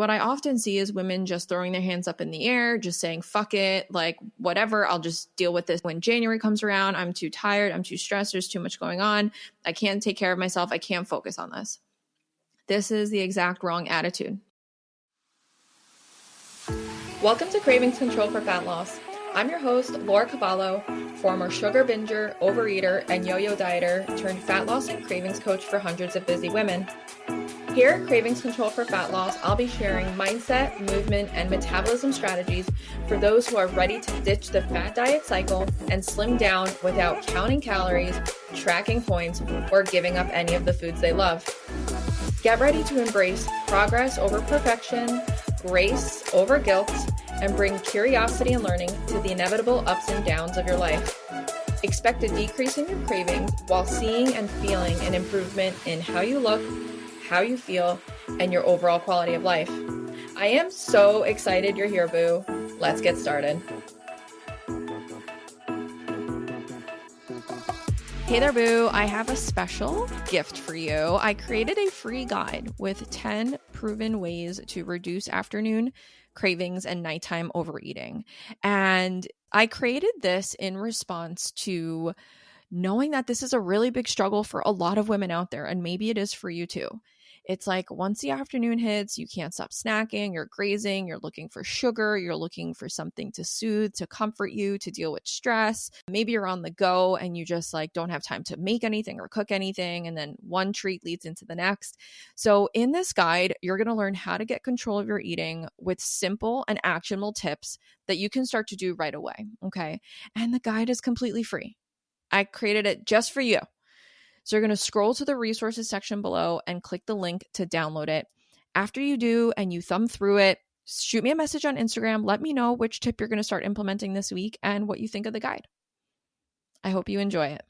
What I often see is women just throwing their hands up in the air, just saying, fuck it, like whatever, I'll just deal with this. When January comes around, I'm too tired, I'm too stressed, there's too much going on, I can't take care of myself, I can't focus on this. This is the exact wrong attitude. Welcome to Cravings Control for Fat Loss. I'm your host, Laura Cavallo, former sugar binger, overeater, and yo-yo dieter turned fat loss and cravings coach for hundreds of busy women. Here at Cravings Control for Fat Loss, I'll be sharing mindset, movement, and metabolism strategies for those who are ready to ditch the fat diet cycle and slim down without counting calories, tracking points, or giving up any of the foods they love. Get ready to embrace progress over perfection, grace over guilt, and bring curiosity and learning to the inevitable ups and downs of your life. Expect a decrease in your cravings while seeing and feeling an improvement in how you look, how you feel, and your overall quality of life. I am so excited you're here, boo. Let's get started. Hey there, boo. I have a special gift for you. I created a free guide with 10 proven ways to reduce afternoon cravings and nighttime overeating. And I created this in response to knowing that this is a really big struggle for a lot of women out there, and maybe it is for you too. It's like once the afternoon hits, you can't stop snacking, you're grazing, you're looking for sugar, you're looking for something to soothe, to comfort you, to deal with stress. Maybe you're on the go and you just like don't have time to make anything or cook anything, and then one treat leads into the next. So in this guide, you're going to learn how to get control of your eating with simple and actionable tips that you can start to do right away, okay? And the guide is completely free. I created it just for you. So you're going to scroll to the resources section below and click the link to download it. After you do and you thumb through it, shoot me a message on Instagram. Let me know which tip you're going to start implementing this week and what you think of the guide. I hope you enjoy it.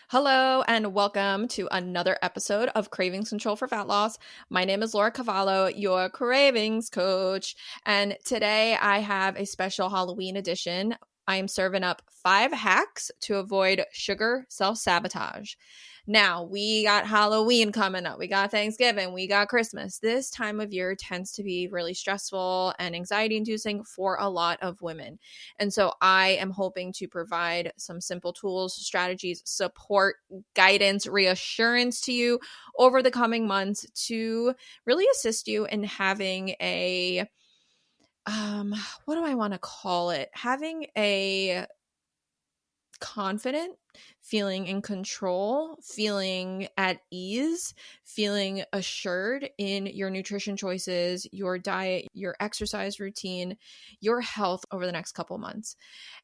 Hello and welcome to another episode of Cravings Control for Fat Loss. My name is Laura Cavallo, your cravings coach. And today I have a special Halloween edition. I am serving up 5 hacks to avoid sugar-self-sabotage. Now, we got Halloween coming up. We got Thanksgiving. We got Christmas. This time of year tends to be really stressful and anxiety-inducing for a lot of women. And so I am hoping to provide some simple tools, strategies, support, guidance, reassurance to you over the coming months to really assist you in having a what do I want to call it? Having a confident, feeling in control, feeling at ease, feeling assured in your nutrition choices, your diet, your exercise routine, your health over the next couple months.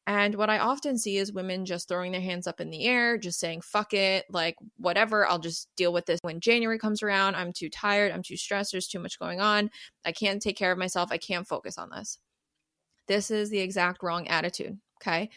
And what I often see is women just throwing their hands up in the air, just saying, fuck it, like whatever, I'll just deal with this. When January comes around, I'm too tired, I'm too stressed, there's too much going on, I can't take care of myself, I can't focus on this. This is the exact wrong attitude, okay?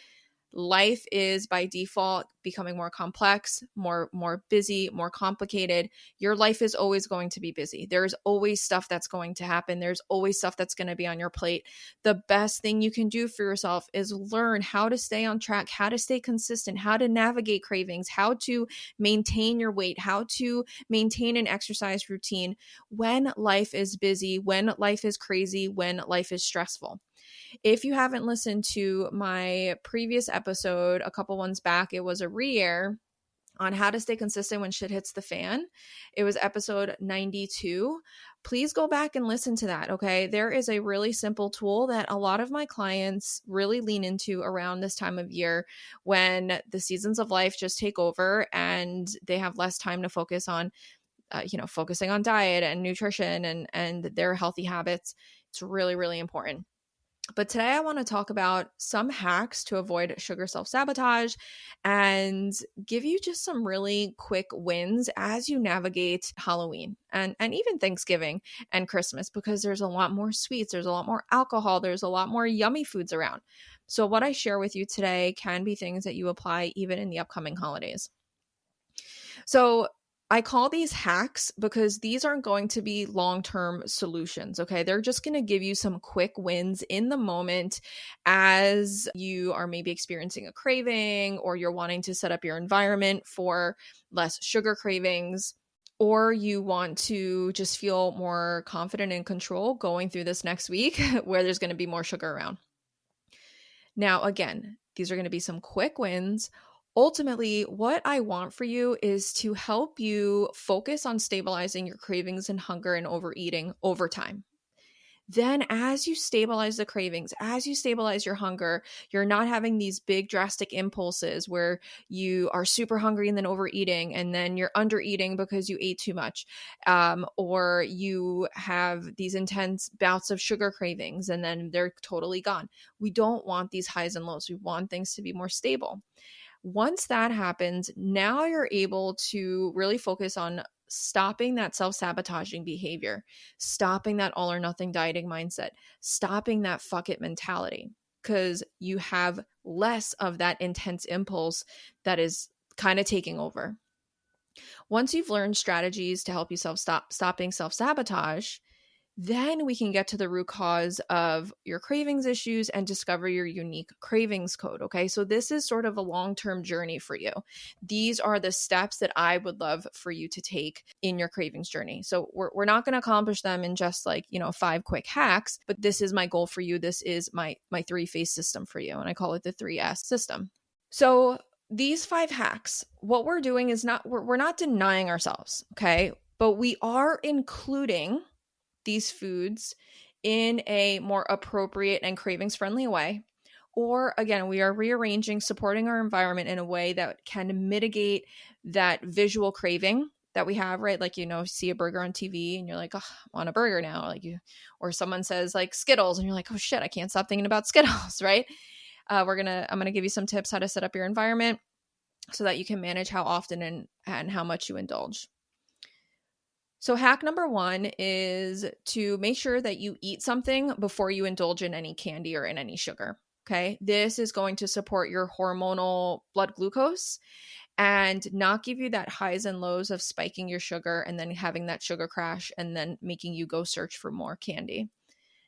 Life is by default becoming more complex, more busy, more complicated. Your life is always going to be busy. There's always stuff that's going to happen. There's always stuff that's going to be on your plate. The best thing you can do for yourself is learn how to stay on track, how to stay consistent, how to navigate cravings, how to maintain your weight, how to maintain an exercise routine when life is busy, when life is crazy, when life is stressful. If you haven't listened to my previous episode, a couple ones back, it was a re-air on how to stay consistent when shit hits the fan. It was episode 92. Please go back and listen to that, okay? There is a really simple tool that a lot of my clients really lean into around this time of year when the seasons of life just take over and they have less time to focus on, focusing on diet and nutrition and their healthy habits. It's really, really important. But today I want to talk about some hacks to avoid sugar self-sabotage and give you just some really quick wins as you navigate Halloween and even Thanksgiving and Christmas, because there's a lot more sweets, there's a lot more alcohol, there's a lot more yummy foods around. So what I share with you today can be things that you apply even in the upcoming holidays. So I call these hacks because these aren't going to be long-term solutions, okay? They're just going to give you some quick wins in the moment as you are maybe experiencing a craving or you're wanting to set up your environment for less sugar cravings. or you want to just feel more confident and control going through this next week where there's going to be more sugar around. Now, again, these are going to be some quick wins. Ultimately, what I want for you is to help you focus on stabilizing your cravings and hunger and overeating over time. Then as you stabilize the cravings, as you stabilize your hunger, you're not having these big drastic impulses where you are super hungry and then overeating, and then you're undereating because you ate too much, or you have these intense bouts of sugar cravings and then they're totally gone. We don't want these highs and lows. We want things to be more stable. Once that happens, now you're able to really focus on stopping that self-sabotaging behavior, stopping that all or nothing dieting mindset, stopping that fuck it mentality, because you have less of that intense impulse that is kind of taking over. Once you've learned strategies to help you stopping self-sabotage, then we can get to the root cause of your cravings issues and discover your unique cravings code. Okay. So this is sort of a long-term journey for you. These are the steps that I would love for you to take in your cravings journey. So we're not going to accomplish them in just 5 quick hacks, but this is my goal for you. This is my 3-phase system for you. And I call it the 3S system. So these 5 hacks, what we're doing is we're not denying ourselves. Okay. But we are including these foods in a more appropriate and cravings friendly way. Or again, we are rearranging, supporting our environment in a way that can mitigate that visual craving that we have, right? Like, see a burger on TV and you're like, oh, I want a burger now. Or someone says like Skittles and you're like, oh shit, I can't stop thinking about Skittles, right? I'm going to give you some tips how to set up your environment so that you can manage how often and how much you indulge. So hack number 1 is to make sure that you eat something before you indulge in any candy or in any sugar. Okay. This is going to support your hormonal blood glucose and not give you that highs and lows of spiking your sugar and then having that sugar crash and then making you go search for more candy.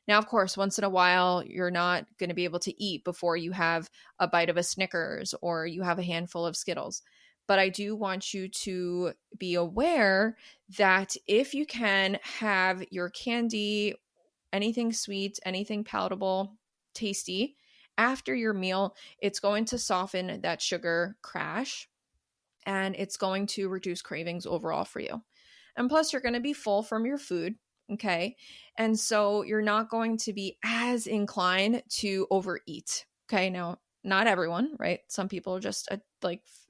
Now, of course, once in a while, you're not going to be able to eat before you have a bite of a Snickers or you have a handful of Skittles. But I do want you to be aware that if you can have your candy, anything sweet, anything palatable, tasty, after your meal, it's going to soften that sugar crash and it's going to reduce cravings overall for you. And plus, you're going to be full from your food. Okay. And so you're not going to be as inclined to overeat. Okay. Now, not everyone, right? Some people just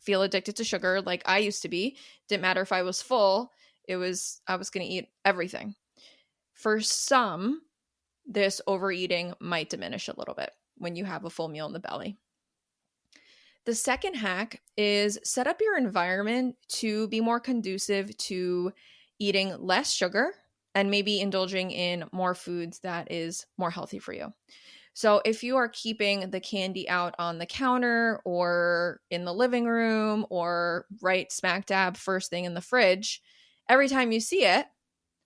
feel addicted to sugar like I used to be. Didn't matter if I was full, I was going to eat everything. For some, this overeating might diminish a little bit when you have a full meal in the belly. The second hack is set up your environment to be more conducive to eating less sugar and maybe indulging in more foods that is more healthy for you. So if you are keeping the candy out on the counter or in the living room or right smack dab first thing in the fridge, every time you see it,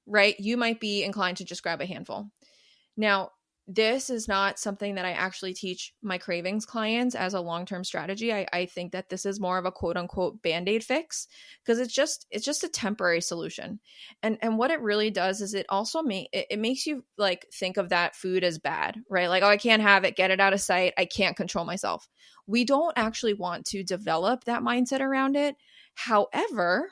right, you might be inclined to just grab a handful. Now, this is not something that I actually teach my cravings clients as a long-term strategy. I think that this is more of a quote unquote Band-Aid fix because it's just a temporary solution. And what it really does is it also makes you think of that food as bad, right? Like, oh, I can't have it, get it out of sight. I can't control myself. We don't actually want to develop that mindset around it. However,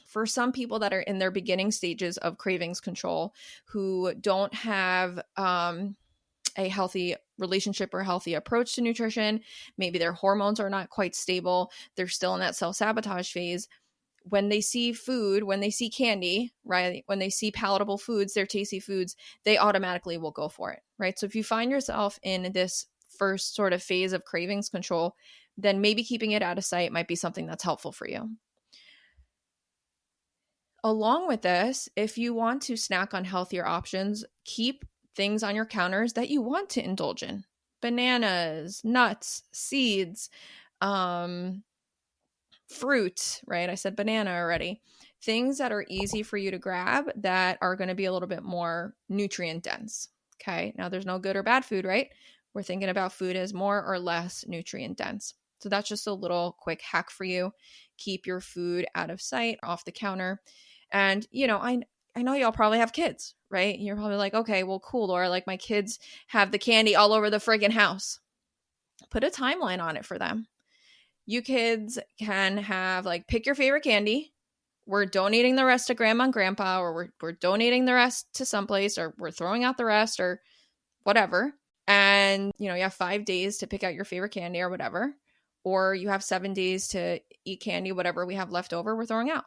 for some people that are in their beginning stages of cravings control who don't have a healthy relationship or healthy approach to nutrition, maybe their hormones are not quite stable, they're still in that self-sabotage phase. When they see food, when they see candy, right, when they see palatable foods, they're tasty foods, they automatically will go for it, right? So if you find yourself in this first sort of phase of cravings control, then maybe keeping it out of sight might be something that's helpful for you. Along with this, if you want to snack on healthier options, keep things on your counters that you want to indulge in. Bananas, nuts, seeds, fruit, right? I said banana already. Things that are easy for you to grab that are going to be a little bit more nutrient dense. Okay. Now there's no good or bad food, right? We're thinking about food as more or less nutrient dense. So that's just a little quick hack for you. Keep your food out of sight, off the counter. And, I know y'all probably have kids, right? You're probably like, okay, well, cool, Laura. Like, my kids have the candy all over the friggin' house. Put a timeline on it for them. You kids can have, like, pick your favorite candy. We're donating the rest to grandma and grandpa, or we're donating the rest to someplace, or we're throwing out the rest, or whatever. And, you have 5 days to pick out your favorite candy or whatever. Or you have 7 days to eat candy, whatever we have left over, we're throwing out.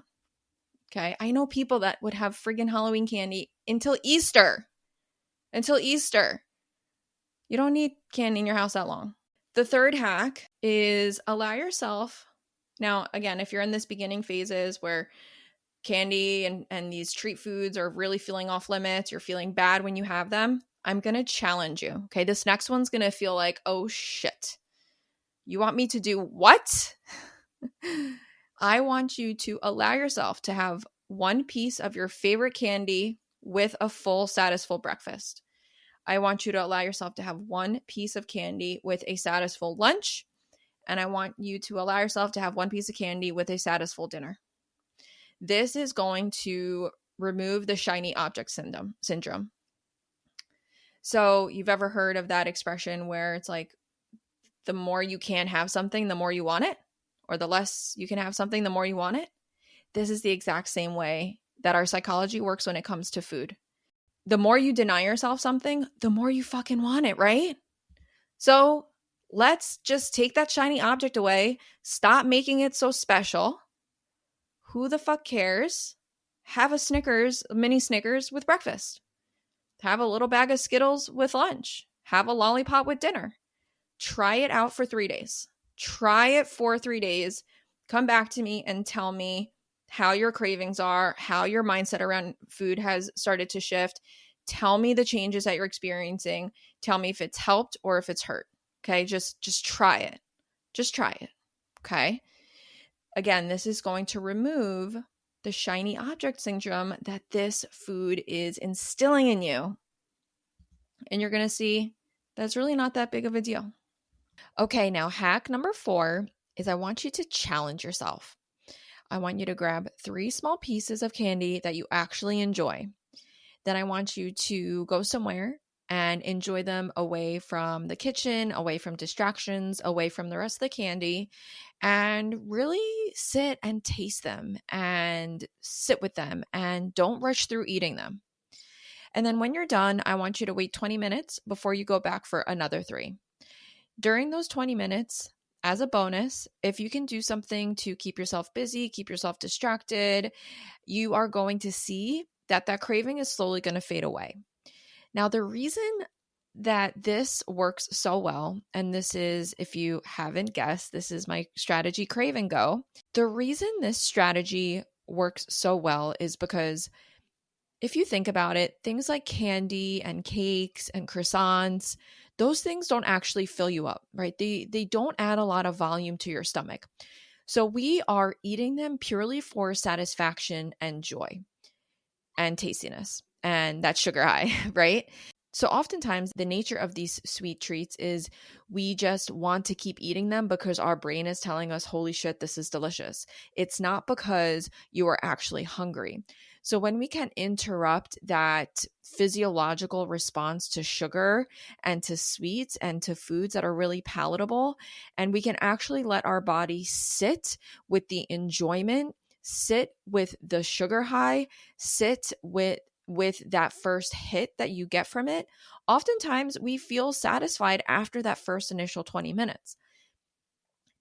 Okay. I know people that would have friggin' Halloween candy until Easter. Until Easter. You don't need candy in your house that long. The third hack is allow yourself. Now, again, if you're in this beginning phases where candy and these treat foods are really feeling off limits, you're feeling bad when you have them, I'm going to challenge you. Okay. This next one's going to feel like, oh shit. You want me to do what? I want you to allow yourself to have one piece of your favorite candy with a full Satisfull breakfast. I want you to allow yourself to have one piece of candy with a Satisfull lunch. And I want you to allow yourself to have one piece of candy with a Satisfull dinner. This is going to remove the shiny object syndrome. So you've ever heard of that expression where it's like, the more you can have something, the more you want it, or the less you can have something, the more you want it. This is the exact same way that our psychology works when it comes to food. The more you deny yourself something, the more you fucking want it, right? So let's just take that shiny object away. Stop making it so special. Who the fuck cares? Have a mini Snickers with breakfast. Have a little bag of Skittles with lunch. Have a lollipop with dinner. Try it out for 3 days. Try it for 3 days. Come back to me and tell me how your cravings are, how your mindset around food has started to shift. Tell me the changes that you're experiencing. Tell me if it's helped or if it's hurt. Okay, just try it. Just try it. Okay. Again, this is going to remove the shiny object syndrome that this food is instilling in you. And you're going to see that's really not that big of a deal. Okay, now hack number 4 is I want you to challenge yourself. I want you to grab 3 small pieces of candy that you actually enjoy. Then I want you to go somewhere and enjoy them away from the kitchen, away from distractions, away from the rest of the candy, and really sit and taste them and sit with them and don't rush through eating them. And then when you're done, I want you to wait 20 minutes before you go back for another 3. During those 20 minutes, as a bonus, if you can do something to keep yourself busy, keep yourself distracted, you are going to see that craving is slowly going to fade away. Now, the reason that this works so well, and this is, if you haven't guessed, this is my strategy Crave and Go. The reason this strategy works so well is because if you think about it, things like candy and cakes and croissants, those things don't actually fill you up, right? They don't add a lot of volume to your stomach. So we are eating them purely for satisfaction and joy and tastiness and that sugar high, right? So oftentimes the nature of these sweet treats is we just want to keep eating them because our brain is telling us, holy shit, this is delicious. It's not because you are actually hungry. So when we can interrupt that physiological response to sugar and to sweets and to foods that are really palatable, and we can actually let our body sit with the enjoyment, sit with the sugar high, sit with that first hit that you get from it, oftentimes we feel satisfied after that first initial 20 minutes.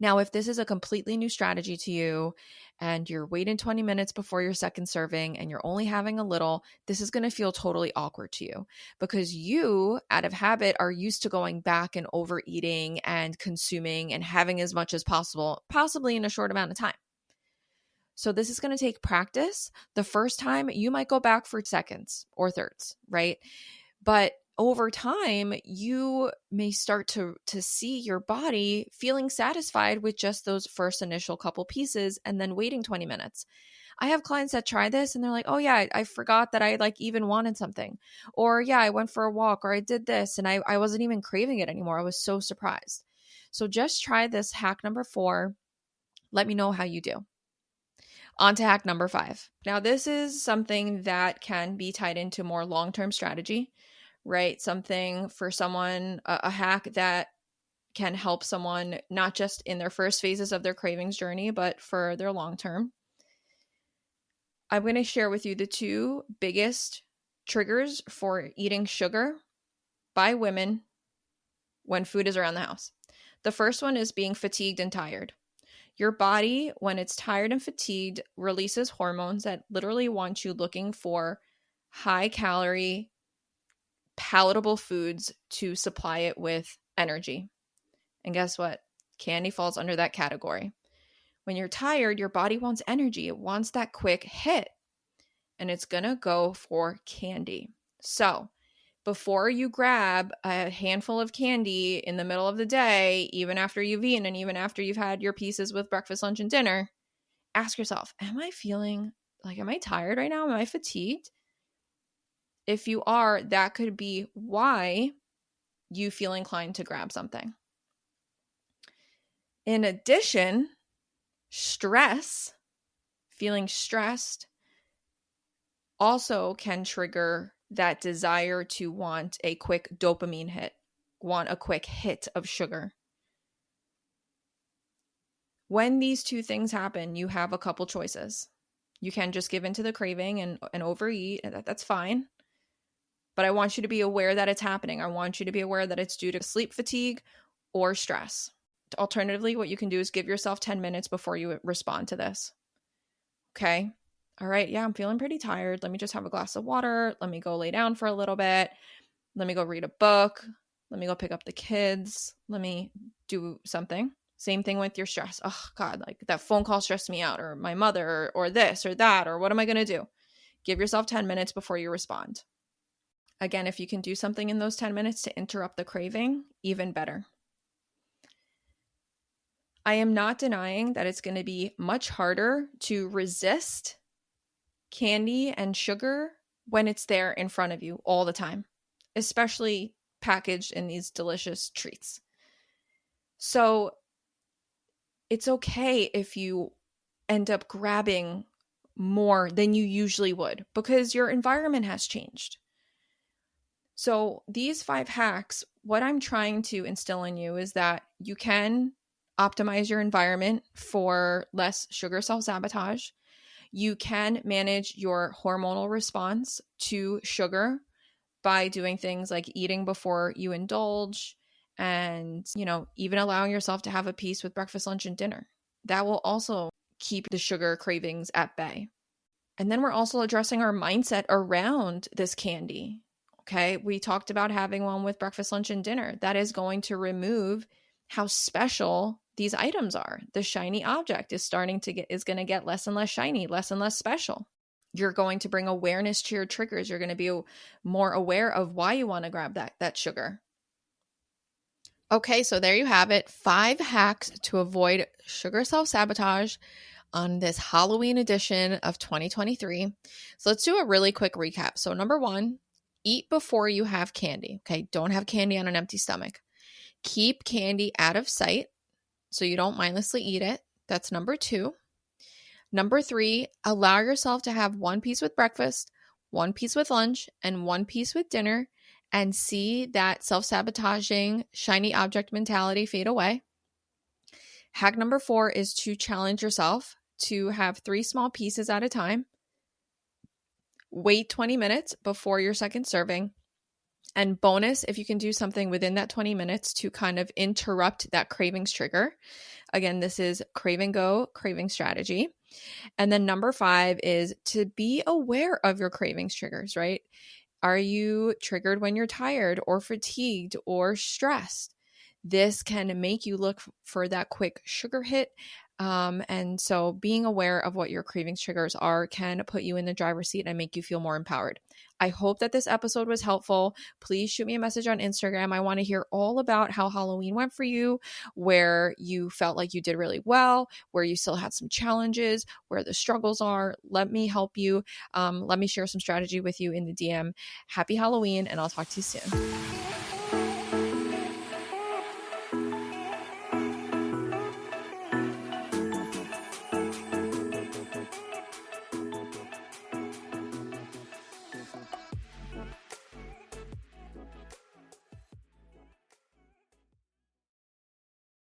Now, if this is a completely new strategy to you and you're waiting 20 minutes before your second serving and you're only having a little, this is going to feel totally awkward to you because you, out of habit, are used to going back and overeating and consuming and having as much as possible, possibly in a short amount of time. So this is going to take practice. The first time you might go back for seconds or thirds, right? But over time, you may start to see your body feeling satisfied with just those first initial couple pieces and then waiting 20 minutes. I have clients that try this and they're like, oh yeah, I forgot that I even wanted something. Or yeah, I went for a walk or I did this and I wasn't even craving it anymore. I was so surprised. So just try this hack number 4. Let me know how you do. On to hack number 5. Now, this is something that can be tied into more long-term strategy, right? Something for someone, a hack that can help someone not just in their first phases of their cravings journey, but for their long term. I'm going to share with you the 2 biggest triggers for eating sugar by women when food is around the house. The first one is being fatigued and tired. Your body, when it's tired and fatigued, releases hormones that literally want you looking for high calorie, palatable foods to supply it with energy. And guess what? Candy falls under that category. When you're tired, your body wants energy. It wants that quick hit. And it's going to go for candy. So before you grab a handful of candy in the middle of the day, even after you've eaten and even after you've had your pieces with breakfast, lunch, and dinner, ask yourself, am I tired right now? Am I fatigued? If you are, that could be why you feel inclined to grab something. In addition, feeling stressed also can trigger that desire to want a quick dopamine hit, want a quick hit of sugar. When these 2 things happen, you have a couple choices. You can just give into the craving and overeat. That's fine. But I want you to be aware that it's happening. I want you to be aware that it's due to sleep fatigue or stress. Alternatively, what you can do is give yourself 10 minutes before you respond to this. Okay? All right, yeah, I'm feeling pretty tired. Let me just have a glass of water. Let me go lay down for a little bit. Let me go read a book. Let me go pick up the kids. Let me do something. Same thing with your stress. Oh, God, like that phone call stressed me out, or my mother, or this or that, or what am I going to do? Give yourself 10 minutes before you respond. Again, if you can do something in those 10 minutes to interrupt the craving, even better. I am not denying that it's going to be much harder to resist candy and sugar when it's there in front of you all the time, especially packaged in these delicious treats. So it's okay if you end up grabbing more than you usually would because your environment has changed. So these 5 hacks, what I'm trying to instill in you is that you can optimize your environment for less sugar self-sabotage. You can manage your hormonal response to sugar by doing things like eating before you indulge and, even allowing yourself to have a piece with breakfast, lunch, and dinner. That will also keep the sugar cravings at bay. And then we're also addressing our mindset around this candy. Okay, we talked about having one with breakfast, lunch, and dinner. That is going to remove how special these items are. The shiny object is going to get less and less shiny, less and less special. You're going to bring awareness to your triggers. You're going to be more aware of why you want to grab that sugar. Okay, so there you have it. 5 hacks to avoid sugar self-sabotage on this Halloween edition of 2023. So let's do a really quick recap. So number 1, eat before you have candy. Okay, don't have candy on an empty stomach. Keep candy out of sight so you don't mindlessly eat it. That's number 2. Number 3, allow yourself to have 1 piece with breakfast, 1 piece with lunch, and 1 piece with dinner, and see that self-sabotaging shiny object mentality fade away. Hack number 4 is to challenge yourself to have 3 small pieces at a time. Wait 20 minutes before your second serving. And bonus, if you can do something within that 20 minutes to kind of interrupt that cravings trigger. Again, this is crave and go craving strategy. And then number 5 is to be aware of your cravings triggers, right? Are you triggered when you're tired or fatigued or stressed? This can make you look for that quick sugar hit. And so being aware of what your cravings triggers are can put you in the driver's seat and make you feel more empowered. I hope that this episode was helpful. Please shoot me a message on Instagram. I want to hear all about how Halloween went for you, where you felt like you did really well, where you still had some challenges, where the struggles are. Let me help you. Let me share some strategy with you in the DM. Happy Halloween, and I'll talk to you soon.